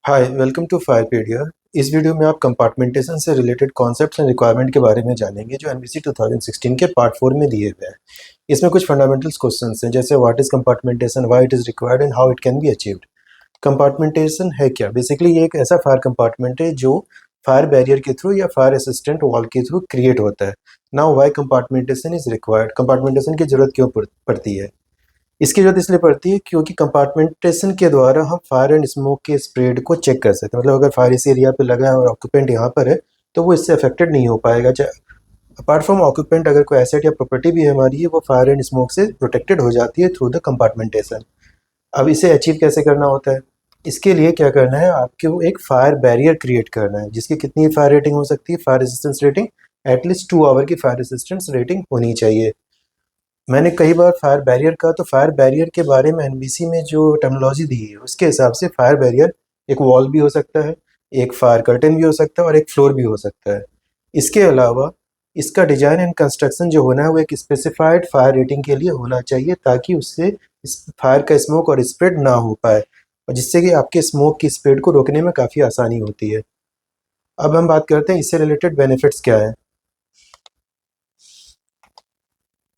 Hi welcome to फायरपीडिया। इस video में आप कंपार्टमेंटेशन से रिलेटेड कॉन्सेप्ट्स एंड रिक्वायरमेंट के बारे में जानेंगे जो एनबीसी 2016 के पार्ट 4 में दिए हुए हैं। इसमें कुछ फंडामेंटल्स क्वेश्चंस हैं जैसे what is compartmentation, why it is required and how it can be achieved. Compartmentation है क्या? बेसिकली ये एक ऐसा फायर कंपार्टमेंट है जो फायर बैरियर के थ्रू या फायर असिस्टेंट वॉल के थ्रू क्रिएट होता है। Now why compartmentation is required, compartmentation की जरूरत क्यों पड़ती है? इसकी ज़रूरत इसलिए पड़ती है क्योंकि कंपार्टमेंटेशन के द्वारा हम फायर एंड स्मोक के स्प्रेड को चेक कर सकते हैं। मतलब अगर फायर इस एरिया पे लगा है और ऑक्यूपेंट यहाँ पर है तो वो इससे अफेक्टेड नहीं हो पाएगा। अपार्ट फ्रॉम ऑक्यूपेंट अगर कोई एसेट या प्रॉपर्टी भी हमारी है वो फायर एंड स्मोक से प्रोटेक्टेड हो जाती है थ्रू द कंपार्टमेंटेशन। अब इसे अचीव कैसे करना होता है? इसके लिए क्या करना है, आपको एक फायर बैरियर क्रिएट करना है जिसकी कितनी फायर रेटिंग हो सकती है, fire resistance rating at least 2 hour की फायर रेजिस्टेंस रेटिंग होनी चाहिए। मैंने कई बार फायर बैरियर कहा, तो फायर बैरियर के बारे में एनबीसी में जो टर्मिनोलॉजी दी है उसके हिसाब से फायर बैरियर एक वॉल भी हो सकता है, एक फायर कर्टन भी हो सकता है और एक फ्लोर भी हो सकता है। इसके अलावा इसका डिजाइन एंड कंस्ट्रक्शन जो होना है वो एक स्पेसिफाइड फायर रेटिंग के लिए होना चाहिए ताकि उससे इस फायर का स्मोक और स्प्रेड ना हो पाए और जिससे कि आपके स्मोक की स्प्रेड को रोकने में काफ़ी आसानी होती है। अब हम बात करते हैं इससे रिलेटेड बेनिफिट्स क्या है।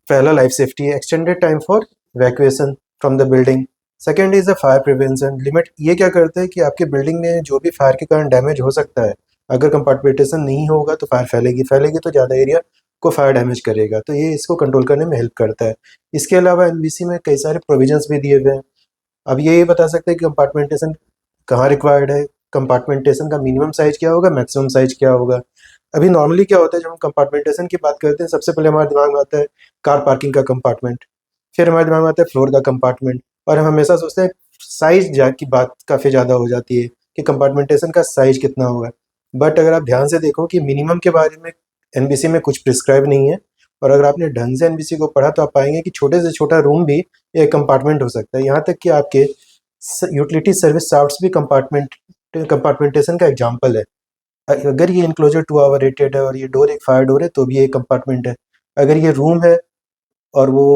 पहला लाइफ सेफ्टी है, extended time for evacuation from the building. Second is the fire prevention limit. ये क्या करते हैं कि आपके बिल्डिंग में जो भी फायर के कारण डैमेज हो सकता है, अगर कंपार्टमेंटेशन नहीं होगा तो फायर फैलेगी तो ज़्यादा एरिया को फायर डैमेज करेगा, तो ये इसको कंट्रोल करने में हेल्प करता है। इसके अलावा एनबीसी में कई सारे प्रोविजंस भी दिए हुए हैं। अब ये बता सकते हैं कि कंपार्टमेंटेशन कहाँ रिक्वायर्ड है, कंपार्टमेंटेशन का मिनिमम साइज क्या होगा, मैक्सिमम साइज क्या होगा। अभी नॉर्मली क्या होता है, जब हम कंपार्टमेंटेशन की बात करते हैं सबसे पहले हमारे दिमाग में आता है कार पार्किंग का कंपार्टमेंट, फिर हमारे दिमाग में आता है फ्लोर का कंपार्टमेंट, और हम हमेशा सोचते हैं साइज की बात काफ़ी ज़्यादा हो जाती है कि कंपार्टमेंटेशन का साइज कितना होगा। बट अगर आप ध्यान से देखो कि मिनिमम के बारे में एनबीसी में कुछ प्रिस्क्राइब नहीं है, और अगर आपने ढंग से एनबीसी को पढ़ा तो आप पाएंगे कि छोटे से छोटा रूम भी एक कंपार्टमेंट हो सकता है। यहाँ तक कि आपके यूटिलिटी सर्विस शाफ्ट्स भी कंपार्टमेंटेशन का एग्जाम्पल है। अगर ये इनक्लोजर 2 आवर रेटेड है और ये डोर एक फायर डोर है तो भी ये कंपार्टमेंट है। अगर ये रूम है और वो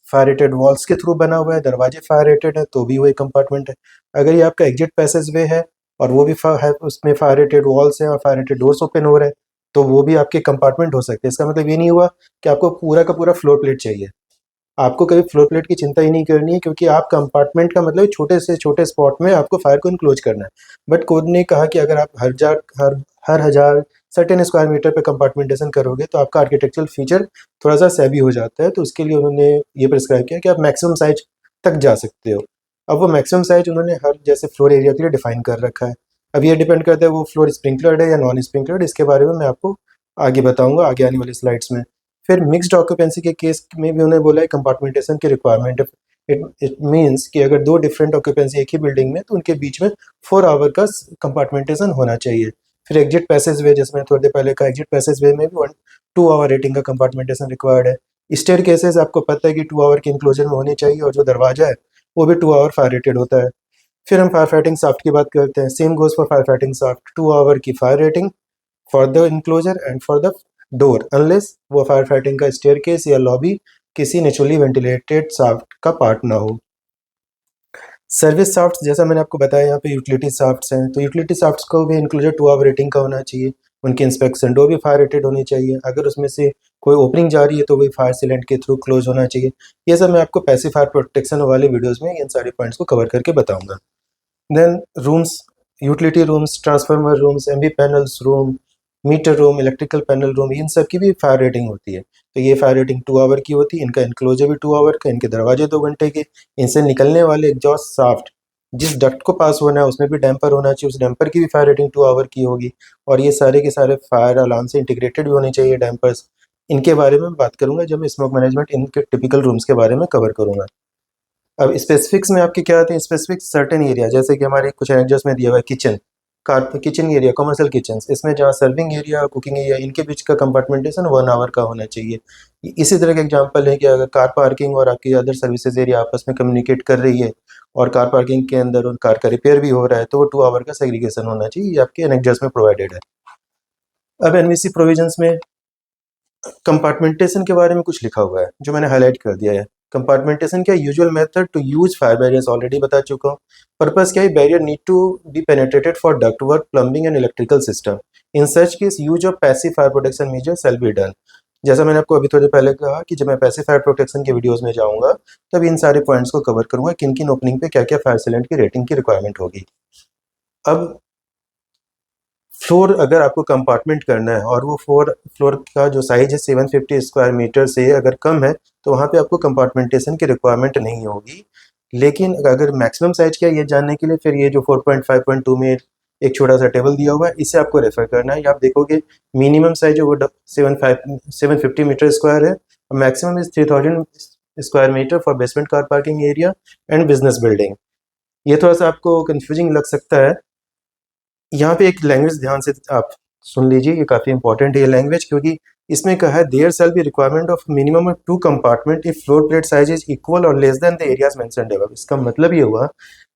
फायर रेटेड वॉल्स के थ्रू बना हुआ है, दरवाजे फायर रेटेड है तो भी वो एक कंपार्टमेंट है। अगर ये आपका एग्जिट पैसेज वे है और वो भी है, उसमें फायर रेटेड वॉल्स हैं और फायर रेटेड डोर्स ओपन हो रहे हैं तो वो भी आपके कंपार्टमेंट हो सकते हैं। इसका मतलब ये नहीं हुआ कि आपको पूरा का पूरा फ्लोर प्लेट चाहिए। आपको कभी फ्लोर प्लेट की चिंता ही नहीं करनी है क्योंकि आप कंपार्टमेंट का मतलब छोटे से छोटे स्पॉट में आपको फायर को इनक्लोज करना है। बट कोड ने कहा कि अगर आप हर हजार सर्टेन स्क्वायर मीटर पे कंपार्टमेंटेशन करोगे तो आपका आर्किटेक्चरल फीचर थोड़ा सा सैबी हो जाता है, तो उसके लिए उन्होंने ये प्रिस्क्राइब किया कि आप मैक्सिमम साइज तक जा सकते हो। अब वो मैक्सिमम साइज उन्होंने हर जैसे फ्लोर एरिया के लिए डिफाइन कर रखा है। अब ये डिपेंड करता है वो फ्लोर स्प्रिंकलर्ड है या नॉन स्प्रिंकलर्ड, इसके बारे में मैं आपको आगे बताऊंगा आगे आने वाली स्लाइड्स में। फिर मिक्स्ड ऑक्यूपेंसी के केस में भी उन्होंने बोला है कंपार्टमेंटेशन की रिक्वायरमेंट है। इट मीन्स कि अगर 2 डिफरेंट ऑक्यूपेंसी एक ही बिल्डिंग में तो उनके बीच में 4 आवर का कंपार्टमेंटेशन होना चाहिए। फिर एग्जिट पैसेज वे, जिसमें थोड़ी देर पहले का एग्जिट पैसेज वे में भी 2 आवर रेटिंग का कंपार्टमेंटेशन रिक्वायर्ड है। स्टेयर केसेस आपको पता है कि 2 आवर के इंक्लोजर में होने चाहिए और जो दरवाजा है वो भी 2 आवर फायर रेटेड होता है। फिर हम फायर फाइटिंग साफ्ट की बात करते हैं। Same goes for fire fighting shaft, 2 hour की fire rating for the enclosure and for the door, unless वो फायर फाइटिंग का स्टेयरकेस या लॉबी किसी नेचुरली वेंटिलेटेड शाफ्ट का पार्ट ना हो। सर्विस शाफ्ट्स, जैसा मैंने आपको बताया यहाँ पे यूटिलिटी शाफ्ट्स हैं, तो यूटिलिटी शाफ्ट्स को भी इंक्लूजर 2 आवर रेटिंग का होना चाहिए। उनकी इंस्पेक्शन डोर भी फायर रेटेड होनी चाहिए। अगर उसमें से कोई ओपनिंग जा रही है तो वही फायर सीलेंट के थ्रू क्लोज होना चाहिए। ये सब मैं आपको पैसिव फायर प्रोटेक्शन वाले वीडियोज़ में इन सारे पॉइंट्स को कवर करके बताऊँगा। Then rooms, utility rooms, transformer rooms, MV panels room, metre room, electrical panel room, इन सब की भी फायर रेटिंग होती है। तो ये फायर रेटिंग 2 आवर की होती है। इनका इनक्लोजर भी 2 आवर का, इनके दरवाजे 2 घंटे के। इनसे निकलने वाले एग्जॉस्ट शाफ्ट जिस डक्ट को पास होना है उसमें भी डैम्पर होना चाहिए, उस डैम्पर की भी फायर रेटिंग 2 आवर की होगी। और ये सारे के सारे फायर अलार्म से इंटीग्रेटेड भी होने चाहिए डैम्पर्स। इनके बारे में बात करूंगा जब मैं स्मोक मैनेजमेंट इनके टिपिकल रूम्स के बारे में कवर करूंगा। अब स्पेसिफिक्स में आपके क्या आते हैं, स्पेसिफिक सर्टेन एरिया, जैसे कि हमारे कुछ एनेक्डोट्स में दिया हुआ है kitchen, kitchen area, commercial kitchen, इसमें जहाँ सर्विंग एरिया, कुकिंग एरिया, इनके बीच का कंपार्टमेंटेशन 1 आवर का होना चाहिए। इसी तरह का एग्जांपल है कि अगर कार पार्किंग और आपकी अदर सर्विसेज एरिया आपस में कम्युनिकेट कर रही है और कार पार्किंग के अंदर उन कार का रिपेयर भी हो रहा है तो वो 2 आवर का सेग्रीगेशन होना चाहिए। ये आपके एनेक्डोट्स में प्रोवाइडेड है। अब एनवीसी प्रोविजंस में कंपार्टमेंटेशन के बारे में कुछ लिखा हुआ है जो मैंने हाईलाइट कर दिया है। कंपार्टमेंटेशन क्या usual method to use fire barriers already बता चुका हूँ। पर्पस क्या है, barrier need to be penetrated for duct work, plumbing and electrical system. In such case use of passive fire protection measure shall be done. जैसा मैंने आपको अभी थोड़ी पहले कहा कि जब मैं पैसिव फायर प्रोटेक्शन के वीडियोस में जाऊंगा तब इन सारे पॉइंट्स को कवर करूंगा, किन किन ओपनिंग पे क्या क्या फायर सिलेंट की रेटिंग की रिक्वायरमेंट होगी। अब फ्लोर अगर आपको कंपार्टमेंट करना है और वो फ्लोर का जो साइज है 750 स्क्वायर मीटर से अगर कम है तो वहाँ पे आपको कंपार्टमेंटेशन की रिक्वायरमेंट नहीं होगी। लेकिन अगर मैक्सिमम साइज क्या है ये जानने के लिए फिर ये जो 4.5.2 में एक छोटा सा टेबल दिया हुआ है इसे आपको रेफर करना है। आप देखोगे मिनिमम साइज है वो 750 मीटर स्क्वायर है, maximum is 3000 square metre for basement car parking area and business building. ये थोड़ा सा आपको कंफ्यूजिंग लग सकता है। यहाँ पे एक लैंग्वेज ध्यान से आप सुन लीजिए, ये काफ़ी इंपॉर्टेंट है ये लैंग्वेज, क्योंकि इसमें कहा है there shall be requirement of minimum of 2 compartment if floor plate size is equal और less than the areas mentioned above. इसका मतलब ये हुआ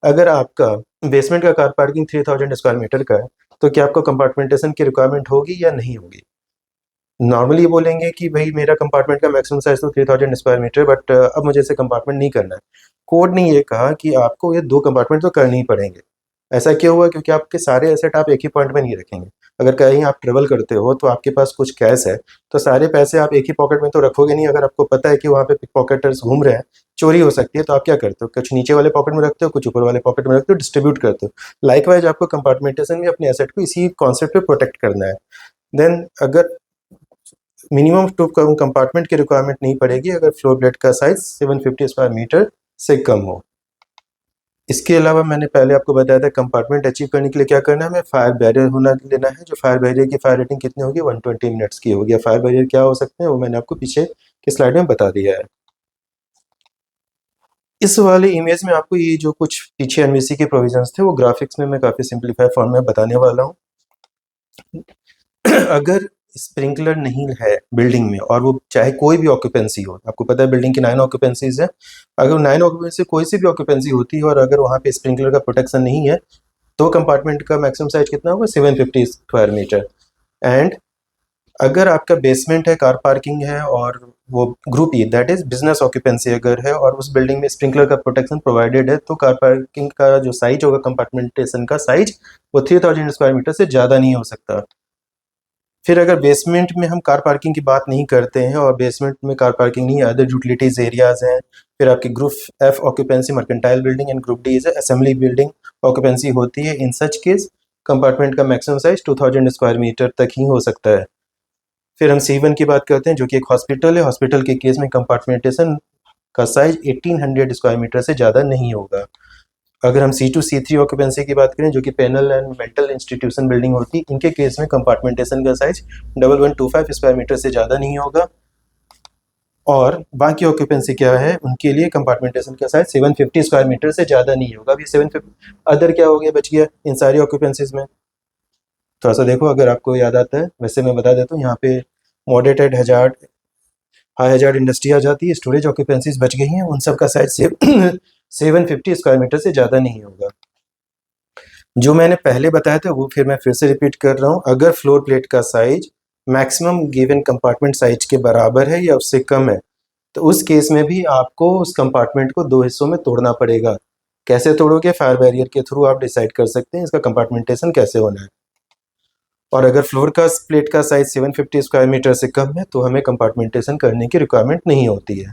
अगर आपका बेसमेंट का कार पार्किंग 3000 स्क्वायर मीटर का है तो क्या आपको कंपार्टमेंटेशन की रिक्वायरमेंट होगी या नहीं होगी। नॉर्मली ये बोलेंगे कि भाई मेरा कंपार्टमेंट का मैक्सिमम साइज तो 3000 स्क्वायर मीटर, बट अब मुझे इसे कंपार्टमेंट नहीं करना है। कोड ने ये कहा कि आपको ये 2 कंपार्टमेंट तो करने ही पड़ेंगे। ऐसा क्यों हुआ, क्योंकि आपके सारे एसेट आप एक ही पॉइंट में नहीं रखेंगे। अगर कहीं आप ट्रेवल करते हो तो आपके पास कुछ कैश है तो सारे पैसे आप एक ही पॉकेट में तो रखोगे नहीं। अगर आपको पता है कि वहाँ पे पिक पॉकेटर्स घूम रहे हैं, चोरी हो सकती है, तो आप क्या करते हो, कुछ नीचे वाले पॉकेट में रखते हो, कुछ ऊपर वाले पॉकेट में रखते हो, डिस्ट्रीब्यूट करते हो। लाइकवाइज आपको कंपार्टमेंटेशन में अपने एसेट को इसी कॉन्सेप्ट पे प्रोटेक्ट करना है। देन अगर मिनिमम 2 कंपार्टमेंट की रिक्वायरमेंट नहीं पड़ेगी अगर फ्लोर प्लेट का साइज 750 स्क्वायर मीटर से कम हो। इसके अलावा मैंने पहले आपको बताया था कंपार्टमेंट अचीव करने के लिए क्या करना है, हमें फायर बैरियर लेना है। जो फायर बैरियर की फायर रेटिंग कितनी होगी, 120 मिनट्स की होगी। फायर बैरियर क्या हो सकते हैं वो मैंने आपको पीछे की स्लाइड में बता दिया है। इस वाले इमेज में आपको ये जो कुछ पीछे एनवीसी के प्रोविजंस थे वो ग्राफिक्स में मैं काफ़ी सिंप्लीफाइड फॉर्म में बताने वाला हूँ। अगर स्प्रिंकलर नहीं है बिल्डिंग में और वो चाहे कोई भी ऑक्यूपेंसी हो, आपको पता है बिल्डिंग की 9 ऑक्यूपेंसीज है, अगर 9 ऑक्यूपेंसी कोई सी भी ऑक्यूपेंसी होती है और अगर वहाँ पे स्प्रिंकलर का प्रोटेक्शन नहीं है तो कंपार्टमेंट का मैक्सिमम साइज कितना होगा, 750 स्क्वायर मीटर। एंड अगर आपका बेसमेंट है, कार पार्किंग है और वो group E that is business occupancy अगर है और उस बिल्डिंग में स्प्रिंकलर का प्रोटेक्शन प्रोवाइडेड है तो कार पार्किंग का जो साइज होगा, कंपार्टमेंटेशन का साइज, वो 3000 स्क्वायर मीटर से ज़्यादा नहीं हो सकता। फिर अगर बेसमेंट में हम कार पार्किंग की बात नहीं करते हैं और बेसमेंट में कार पार्किंग नहीं है, अदर यूटिलिटीज एरियाज हैं, फिर आपकी group F occupancy mercantile building and group D is assembly building occupancy होती है। इन सच केस कंपार्टमेंट का मैक्सिमम साइज 2000 स्क्वायर मीटर तक ही हो सकता है। फिर हम C1 की बात करते हैं जो कि एक हॉस्पिटल है। हॉस्पिटल के केस में कंपार्टमेंटेशन का साइज 1800 स्क्वायर मीटर से ज़्यादा नहीं होगा। अगर हम C2 C3 ऑक्यूपेंसी की बात करें जो कि penal and mental institution building होती है, इनके केस में कंपार्टमेंटेशन का साइज 1125 स्क्वायर मीटर से ज़्यादा नहीं होगा। और बाकी ऑक्यूपेंसी क्या है, उनके लिए कंपार्टमेंटेशन का साइज 750 स्क्वायर मीटर से ज़्यादा नहीं होगा। अभी 750 अदर क्या हो गया, बच गया इन सारी ऑक्यूपेंसीज में। थोड़ा सा देखो अगर आपको याद आता है, वैसे मैं बता देता हूँ। यहाँ पे moderated hazard, high hazard industry आ जाती है, स्टोरेज ऑक्यूपेंसीज बच गई हैं, उन सब का साइज 750 स्क्वायर मीटर से ज़्यादा नहीं होगा। जो मैंने पहले बताया था वो फिर मैं फिर से रिपीट कर रहा हूँ। अगर फ्लोर प्लेट का size maximum given compartment size के बराबर है या उससे कम है तो उस केस में भी आपको उस कंपार्टमेंट को 2 हिस्सों में तोड़ना पड़ेगा। कैसे तोड़ोगे, फायर बैरियर के थ्रू आप डिसाइड कर सकते हैं इसका कंपार्टमेंटेशन कैसे होना है। और अगर फ्लोर का प्लेट का साइज 750 स्क्वायर मीटर से कम है तो हमें कंपार्टमेंटेशन करने की रिक्वायरमेंट नहीं होती है।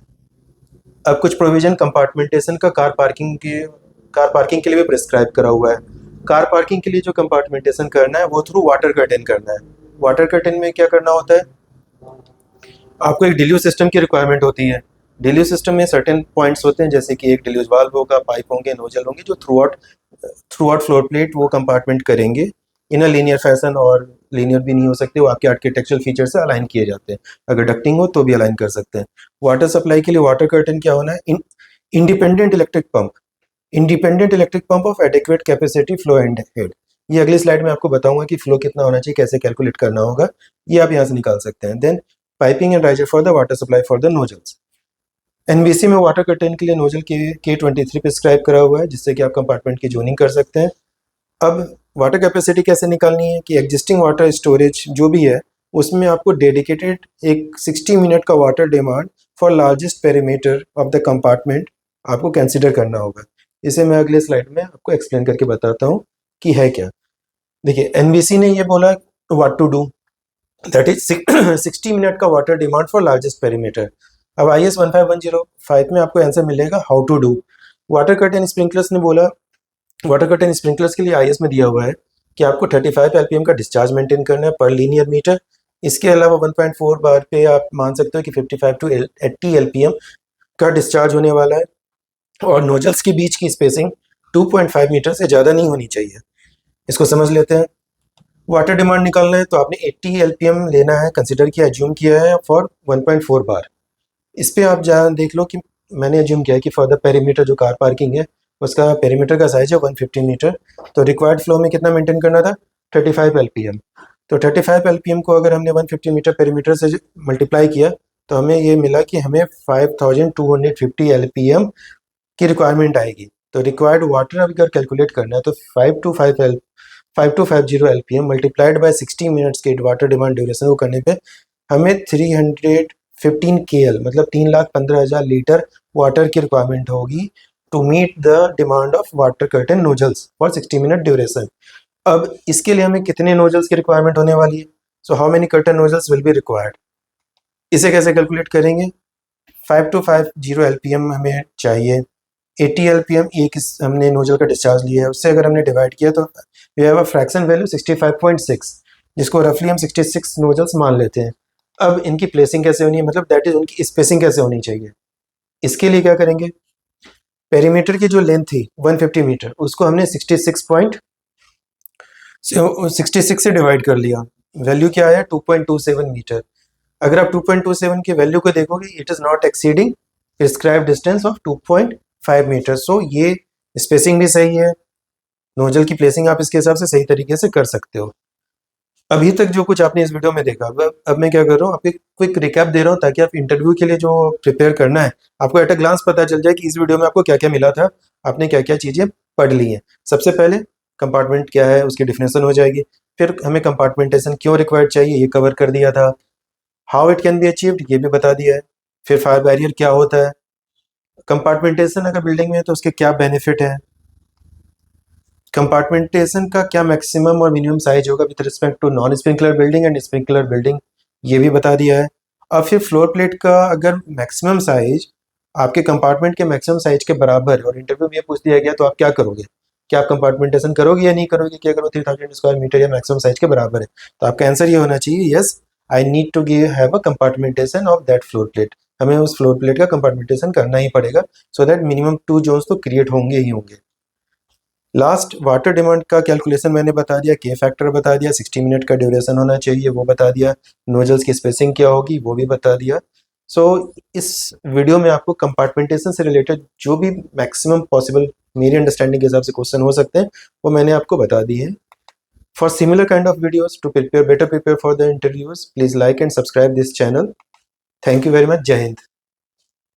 अब कुछ प्रोविजन कंपार्टमेंटेशन का कार पार्किंग के लिए भी प्रिस्क्राइब करा हुआ है। कार पार्किंग के लिए जो कंपार्टमेंटेशन करना है वो थ्रू वाटर कर्टेन करना है। वाटर कर्टेन में क्या करना होता है, आपको एक डिल्यू सिस्टम की रिक्वायरमेंट होती है। डिल्यू सिस्टम में सर्टेन पॉइंट्स होते हैं जैसे कि एक डिल्यूज वाल्व होगा, पाइप होंगे, नोजल होंगे जो थ्रू आउट फ्लोर प्लेट वो कंपार्टमेंट करेंगे इन अ लीनियर फैशन। और लीनियर भी नहीं हो सकते, वो आपके आर्किटेक्चरल फीचर से अलाइन किए जाते हैं। अगर डक्टिंग हो तो भी अलाइन कर सकते हैं। वाटर सप्लाई के लिए वाटर कर्टन क्या होना है, independent electric pump, independent electric pump of adequate capacity flow and head. ये अगली स्लाइड में आपको बताऊंगा कि फ्लो कितना होना चाहिए, कैसे कैलकुलेट करना होगा, ये आप यहाँ से निकाल सकते हैं। Then piping and riser for the water supply for the nozzles. NBC में वाटर कर्टेन के लिए नोजल K23 प्रिस्क्राइब करा हुआ है जिससे कि आप कंपार्टमेंट की जोनिंग कर सकते हैं। अब वाटर कैपेसिटी कैसे निकालनी है कि एग्जिस्टिंग वाटर स्टोरेज जो भी है उसमें आपको डेडिकेटेड एक 60 मिनट का water demand for largest perimeter of the compartment आपको कंसिडर करना होगा। इसे मैं अगले स्लाइड में आपको एक्सप्लेन करके बताता हूँ कि है क्या। देखिए एनबीसी ने ये बोला what to do, that is 60 minute का water demand for largest perimeter. अब IS 15105 में आपको आंसर मिलेगा how to do. Water curtain sprinklers ने बोला, वाटर कर्टन स्प्रिंकलर्स के लिए IS में दिया हुआ है कि आपको 35 एलपीएम का डिस्चार्ज मेंटेन करना है पर लीनियर मीटर। इसके अलावा 1.4 बार पे आप मान सकते हो कि 55 टू 80 एलपीएम का डिस्चार्ज होने वाला है, और नोजल्स के बीच की स्पेसिंग 2.5 मीटर से ज़्यादा नहीं होनी चाहिए। इसको समझ लेते हैं। वाटर डिमांड निकालना है तो आपने 80 एलपीएम लेना है, कंसिडर किया, एज्यूम किया है फॉर 1.4 बार। इस पे आप जहाँ देख लो कि मैंने एज्यूम किया है कि फॉर द पेरीमीटर जो कार पार्किंग है उसका पेरीमीटर का साइज है 150 मीटर, तो रिक्वायर्ड फ्लो में कितना मेंटेन करना था 35 एलपीएम। तो 35 एलपीएम को अगर हमने 150 मीटर पेरीमीटर से मल्टीप्लाई किया तो हमें ये मिला कि हमें 5250 एलपीएम की रिक्वायरमेंट आएगी। तो रिक्वायर्ड वाटर अगर कैलकुलेट करना है तो 5250 एलपीएम मल्टीप्लाइड बाय 60 मिनट्स के वाटर डिमांड ड्यूरेशन को करने पे हमें 315 KL मतलब 3,15,000 लीटर वाटर की रिक्वायरमेंट होगी to meet the demand of water curtain nozzles for 60 minute duration. अब इसके लिए हमें कितने नोजल्स की रिक्वायरमेंट होने वाली है, so how many curtain nozzles will be required. इसे कैसे कैलकुलेट करेंगे, 5250 एलपीएम हमें चाहिए, 80 एलपीएम एक हमने नोजल का डिस्चार्ज लिया है, उससे अगर हमने डिवाइड किया तो we have a fraction value 65.6, जिसको रफली हम 66 नोजल्स मान लेते हैं। अब इनकी प्लेसिंग कैसे होनी है, मतलब दैट इज उनकी स्पेसिंग कैसे होनी चाहिए। इसके लिए क्या करेंगे, पेरीमीटर की जो लेंथ थी 150 मीटर उसको हमने 66 से डिवाइड कर लिया, वैल्यू क्या आया 2.27 मीटर। अगर आप 2.27 की वैल्यू को देखोगे it is not exceeding prescribe distance of 2.5 metre. So ये स्पेसिंग भी सही है, नोजल की प्लेसिंग आप इसके हिसाब से सही तरीके से कर सकते हो। अभी तक जो कुछ आपने इस वीडियो में देखा, अब मैं क्या कर रहा हूँ आपको क्विक रिकैप दे रहा हूँ ताकि आप इंटरव्यू के लिए जो प्रिपेयर करना है आपको एट अ ग्लांस पता चल जाए कि इस वीडियो में आपको क्या क्या मिला था, आपने क्या क्या चीज़ें पढ़ ली हैं। सबसे पहले कंपार्टमेंट क्या है उसकी डिफिनेशन हो जाएगी, फिर हमें कंपार्टमेंटेशन क्यों रिक्वायर्ड चाहिए ये कवर कर दिया था, how it can be achieved ये भी बता दिया है, फिर फायर बैरियर क्या होता है, कंपार्टमेंटेशन अगर बिल्डिंग में है तो उसके क्या बेनिफिट है, कंपार्टमेंटेशन का क्या मैक्सिमम और मिनिमम साइज होगा with respect to non sprinkler building and sprinkler building, ये भी बता दिया है। अब फिर फ्लोर प्लेट का अगर मैक्सिमम साइज आपके कंपार्टमेंट के मैक्सिमम साइज के बराबर और इंटरव्यू में ये पूछ दिया गया तो आप क्या करोगे, क्या आप कंपार्टमेंटेशन करोगे या नहीं करोगे, कि अगर वो 3000 स्क्वायर मीटर या मैक्सिमम साइज के बराबर है तो आपका आंसर ये होना चाहिए yes I need to have a compartmentation of that floor plate. हमें उस फ्लोर प्लेट का कंपार्टमेंटेशन करना ही पड़ेगा सो दैट मिनिमम 2 जोन्स तो क्रिएट होंगे ही होंगे। लास्ट वाटर डिमांड का कैलकुलेशन मैंने बता दिया, के फैक्टर बता दिया, 60 मिनट का ड्यूरेशन होना चाहिए वो बता दिया, नोजल्स की स्पेसिंग क्या होगी वो भी बता दिया। सो इस वीडियो में आपको कंपार्टमेंटेशन से रिलेटेड जो भी मैक्सिमम पॉसिबल मेरी अंडरस्टैंडिंग के हिसाब से क्वेश्चन हो सकते हैं वो मैंने आपको बता दी है। For similar kind of videos to prepare for the interviews please like and subscribe this channel. Thank you very much, जय हिंद।